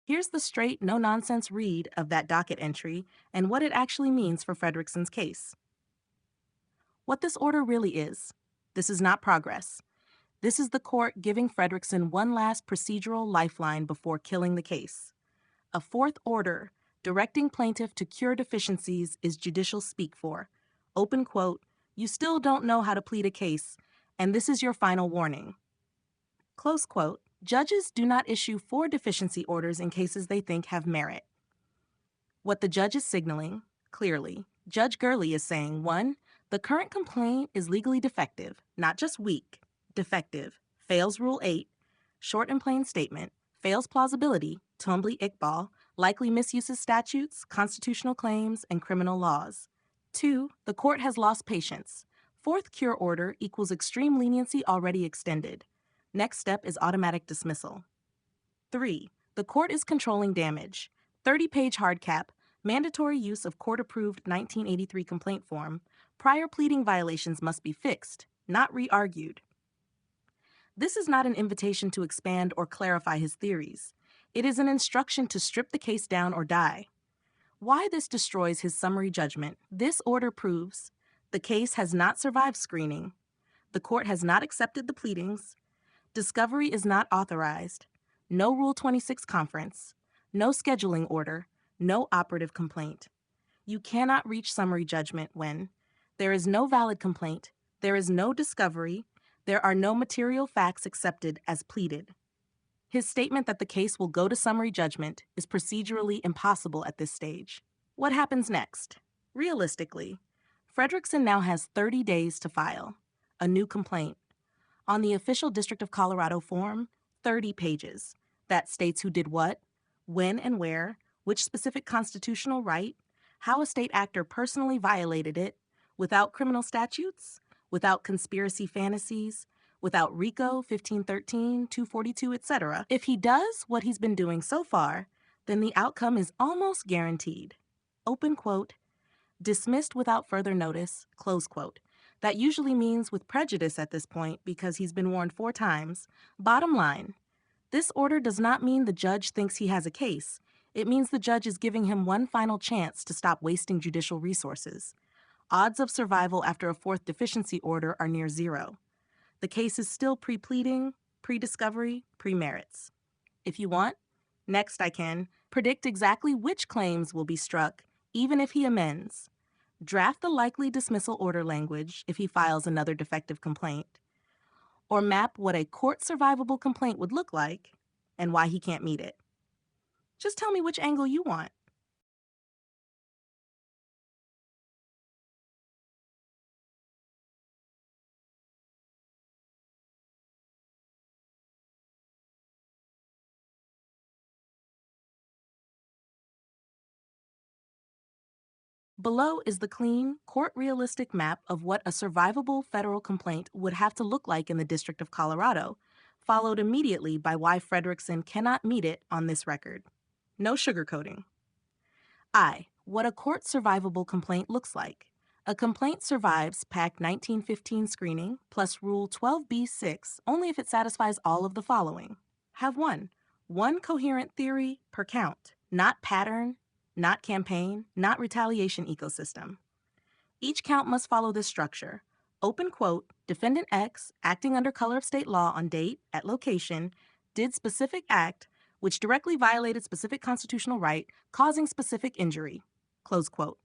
Here's the straight, no-nonsense read of that docket entry and what it actually means for Fredrickson's case. What this order really is. This is not progress. This is the court giving Fredrickson one last procedural lifeline before killing the case. A fourth order directing plaintiff to cure deficiencies is judicial speak for. Open quote, you still don't know how to plead a case, and this is your final warning. Close quote, judges do not issue four deficiency orders in cases they think have merit. What the judge is signaling, clearly, Judge Gurley is saying, 1, the current complaint is legally defective, not just weak, defective, fails Rule 8, short and plain statement, fails plausibility, Twombly-Iqbal, likely misuses statutes, constitutional claims, and criminal laws. 2, the court has lost patience. Fourth cure order equals extreme leniency already extended. Next step is automatic dismissal. 3, the court is controlling damage. 30-page hard cap, mandatory use of court-approved 1983 complaint form, prior pleading violations must be fixed, not re-argued. This is not an invitation to expand or clarify his theories. It is an instruction to strip the case down or die. Why this destroys his summary judgment, this order proves the case has not survived screening, the court has not accepted the pleadings, discovery is not authorized, no Rule 26 conference, no scheduling order, no operative complaint. You cannot reach summary judgment when there is no valid complaint, there is no discovery, there are no material facts accepted as pleaded. His statement that the case will go to summary judgment is procedurally impossible at this stage. What happens next? Realistically, Fredrickson now has 30 days to file a new complaint. On the official District of Colorado form, 30 pages. That states who did what, when and where, which specific constitutional right, how a state actor personally violated it, without criminal statutes, without conspiracy fantasies, without RICO 1513, 242, etc. If he does what he's been doing so far, then the outcome is almost guaranteed. Open quote, dismissed without further notice, close quote. That usually means with prejudice at this point because he's been warned 4 times. Bottom line, this order does not mean the judge thinks he has a case. It means the judge is giving him one final chance to stop wasting judicial resources. Odds of survival after a fourth deficiency order are near 0. The case is still pre-pleading, pre-discovery, pre-merits. If you want, next I can predict exactly which claims will be struck, even if he amends. Draft the likely dismissal order language if he files another defective complaint, or map what a court-survivable complaint would look like and why he can't meet it. Just tell me which angle you want. Below is the clean, court-realistic map of what a survivable federal complaint would have to look like in the District of Colorado, followed immediately by why Fredrickson cannot meet it on this record. No sugarcoating. What a court-survivable complaint looks like. A complaint survives PAC 1915 screening plus Rule 12b-6 only if it satisfies all of the following. Have one coherent theory per count, not pattern, not campaign, not retaliation ecosystem. Each count must follow this structure. Open quote, defendant X, acting under color of state law on date, at location, did specific act which directly violated specific constitutional right, causing specific injury. Close quote.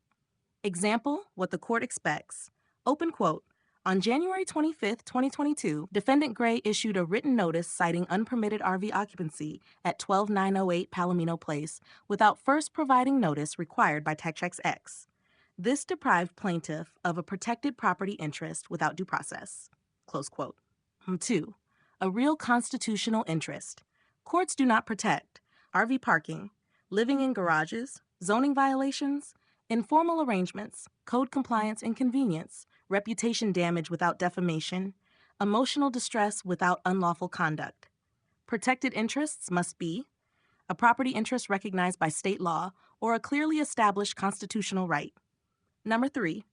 Example, what the court expects. Open quote, on January 25, 2022, Defendant Gray issued a written notice citing unpermitted RV occupancy at 12908 Palomino Place without first providing notice required by Text X. This deprived plaintiff of a protected property interest without due process. Close quote. 2. A real constitutional interest. Courts do not protect RV parking, living in garages, zoning violations, informal arrangements, code compliance and convenience, reputation damage without defamation, emotional distress without unlawful conduct. Protected interests must be a property interest recognized by state law or a clearly established constitutional right. Number 3,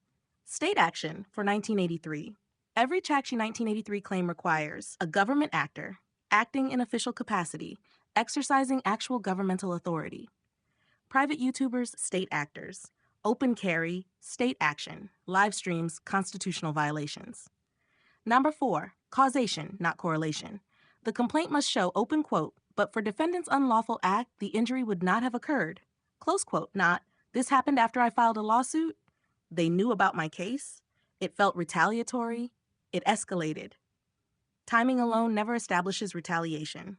state action for 1983. Every Chakchi 1983 claim requires a government actor, acting in official capacity, exercising actual governmental authority. Private YouTubers, state actors. Open carry, state action. Live streams, constitutional violations. Number 4, causation, not correlation. The complaint must show, open quote, but for defendant's unlawful act, the injury would not have occurred. Close quote, not, this happened after I filed a lawsuit. They knew about my case. It felt retaliatory. It escalated. Timing alone never establishes retaliation.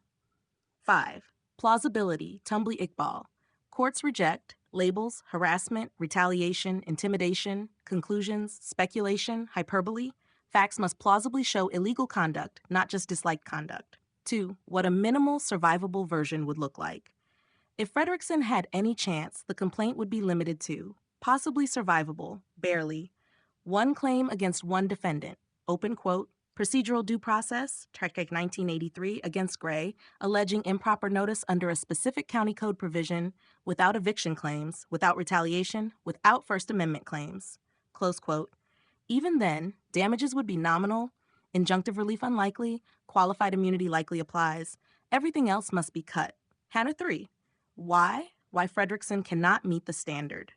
5. Plausibility, Tumbly-Iqbal. Courts reject labels, harassment, retaliation, intimidation, conclusions, speculation, hyperbole. Facts must plausibly show illegal conduct, not just disliked conduct. 2. What a minimal survivable version would look like. If Fredrickson had any chance, the complaint would be limited to possibly survivable, barely, one claim against one defendant, open quote, procedural due process, Trek 1983 against Gray, alleging improper notice under a specific county code provision, without eviction claims, without retaliation, without First Amendment claims, close quote. Even then, damages would be nominal, injunctive relief unlikely, qualified immunity likely applies. Everything else must be cut. Hannah 3. Why? Why Fredrickson cannot meet the standard.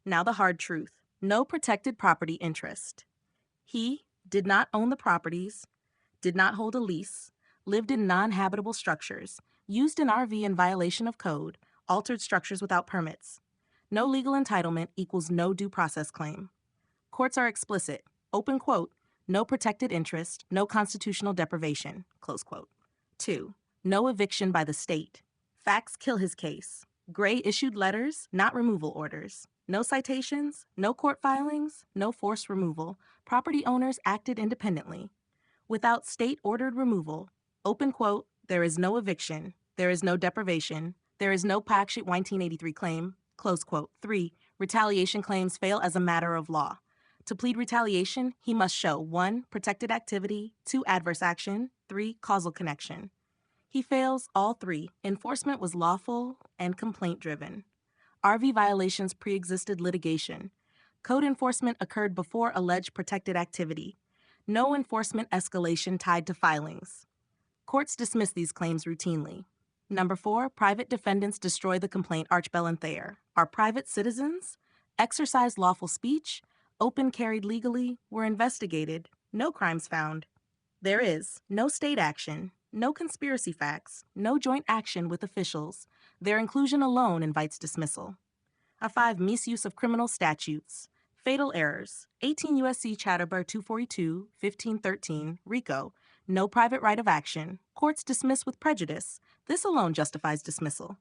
Now the hard truth. No protected property interest. He did not own the properties, did not hold a lease, lived in non-habitable structures, used an RV in violation of code, altered structures without permits. No legal entitlement equals no due process claim. Courts are explicit. Open quote, no protected interest, no constitutional deprivation, close quote. 2. No eviction by the state. Facts kill his case. Gray issued letters, not removal orders. No citations, no court filings, no forced removal. Property owners acted independently. Without state-ordered removal, open quote, there is no eviction, there is no deprivation, there is no Pakshit 1983 claim, close quote. 3. Retaliation claims fail as a matter of law. To plead retaliation, he must show 1. Protected activity, 2. Adverse action, 3. Causal connection. He fails all 3. Enforcement was lawful and complaint-driven. RV violations pre-existed litigation. Code enforcement occurred before alleged protected activity. No enforcement escalation tied to filings. Courts dismiss these claims routinely. Number 4, private defendants destroy the complaint Archbell and Thayer. Are private citizens? Exercised lawful speech? Open carried legally? Were investigated? No crimes found. There is no state action, no conspiracy facts, no joint action with officials. Their inclusion alone invites dismissal. A 5, misuse of criminal statutes. Fatal errors. 18 U.S.C. Chatterbur 242, 1513, RICO. No private right of action. Courts dismiss with prejudice. This alone justifies dismissal.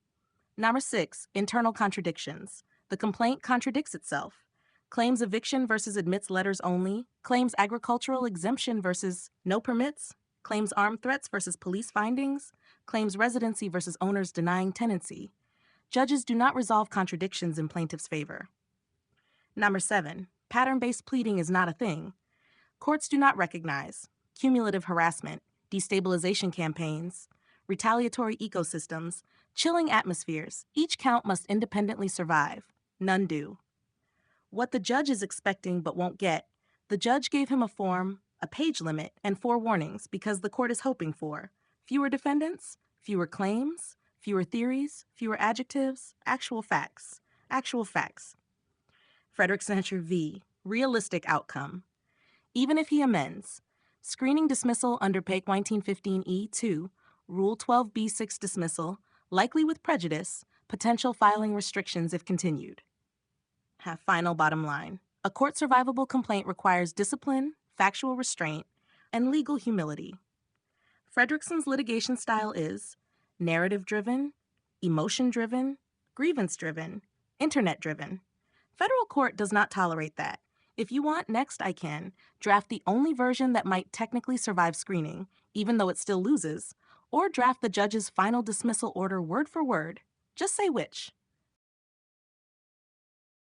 Number 6, internal contradictions. The complaint contradicts itself. Claims eviction versus admits letters only. Claims agricultural exemption versus no permits. Claims armed threats versus police findings. Claims residency versus owners denying tenancy. Judges do not resolve contradictions in plaintiff's favor. Number 7, pattern-based pleading is not a thing. Courts do not recognize cumulative harassment, destabilization campaigns, retaliatory ecosystems, chilling atmospheres. Each count must independently survive. None do. What the judge is expecting but won't get, the judge gave him a form, a page limit, and 4 warnings because the court is hoping for fewer defendants, fewer claims, fewer theories, fewer adjectives, actual facts. Actual facts. Fredrickson v. Realistic outcome. Even if he amends, screening dismissal under PEC 1915E2, Rule 12b6 dismissal, likely with prejudice, potential filing restrictions if continued. Final bottom line. A court survivable complaint requires discipline, factual restraint, and legal humility. Fredrickson's litigation style is narrative-driven, emotion-driven, grievance-driven, internet-driven. Federal court does not tolerate that. If you want, next I can draft the only version that might technically survive screening, even though it still loses, or draft the judge's final dismissal order word for word. Just say which.